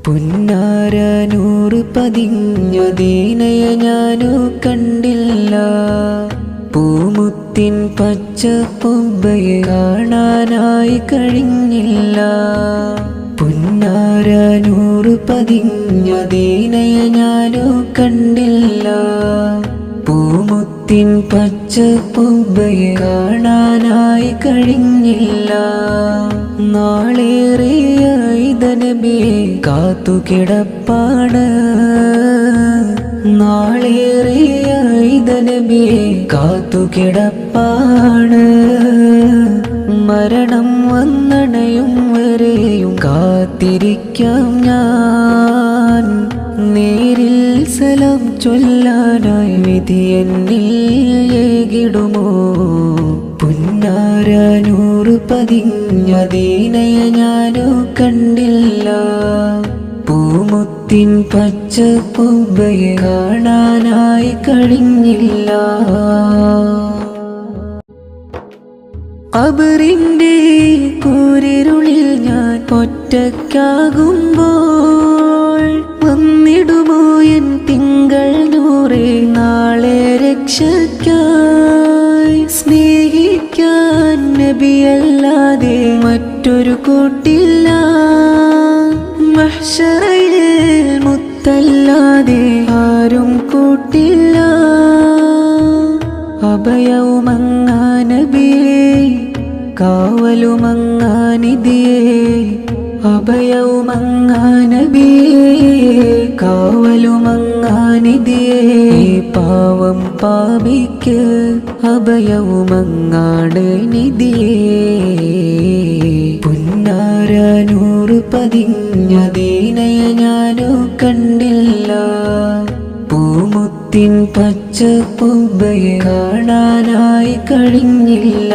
പുന്നാര നൂറ് പതിഞ്ഞ ദീനയെ ഞാനു കണ്ടില്ല. പൂമുത്തിൻ പച്ചപ്പൊമ്പയെ കാണാനായി കഴിഞ്ഞില്ല. പുന്നാര നൂറ് പതിഞ്ഞ ദീനയെ ഞാനു കണ്ടില്ല. പൂമുത്തിൻ പച്ചപ്പൊമ്പയെ കാണാനായി കഴിഞ്ഞില്ല. നാളേറിയ നബിയെ കാത്തുകിടപ്പാണ്. നാളേറിയ നബിയെ കാത്തുകിടപ്പാണ്. മരണം വന്നണയും വരെയും കാത്തിരിക്കാം ഞാൻ. നേരിൽ സലാം ചൊല്ലാനായി വിധി എന്നിൽ ഏകിടുമോ? പുന്നാര നൂറ് പതിഞ്ഞ ദീനയെ ഞാനു കണ്ടില്ല. പൂമുത്തിൻ പച്ചപ്പൊമ്പയെ കാണാനായി കഴിഞ്ഞില്ല. ഖബറിന്റെ കൂരിരുളിൽ ഞാൻ ഒറ്റയ്ക്കാകുമ്പോൾ വന്നിടുമോ എൻ തിങ്കൾ നൂറേ നാളെ രക്ഷയ്ക്കായി? സ്നേഹിക്കാൻ നബിയല്ലാതെ മറ്റൊരു കൂട്ടില്ല. മഹ്ശറയിൽ മുത്തല്ലാതെ ആരും കൂട്ടില്ല. അഭയവുമങ്ങാ നബിയേ കാവലുമങ്ങാനിധിയേ. അഭയവുമങ്ങാ നബിയേ കാവലുമങ്ങാനിധിയേ. പാവം പാപിക്ക് അഭയവുമങ്ങാട് നിധിയേ. പുന്നാര നൂറ് പതിഞ്ഞ ദീനയെ ഞാനു കണ്ടില്ല. പൂമുത്തിൻ പച്ചപ്പൊമ്പയെ കാണാനായി കഴിഞ്ഞില്ല.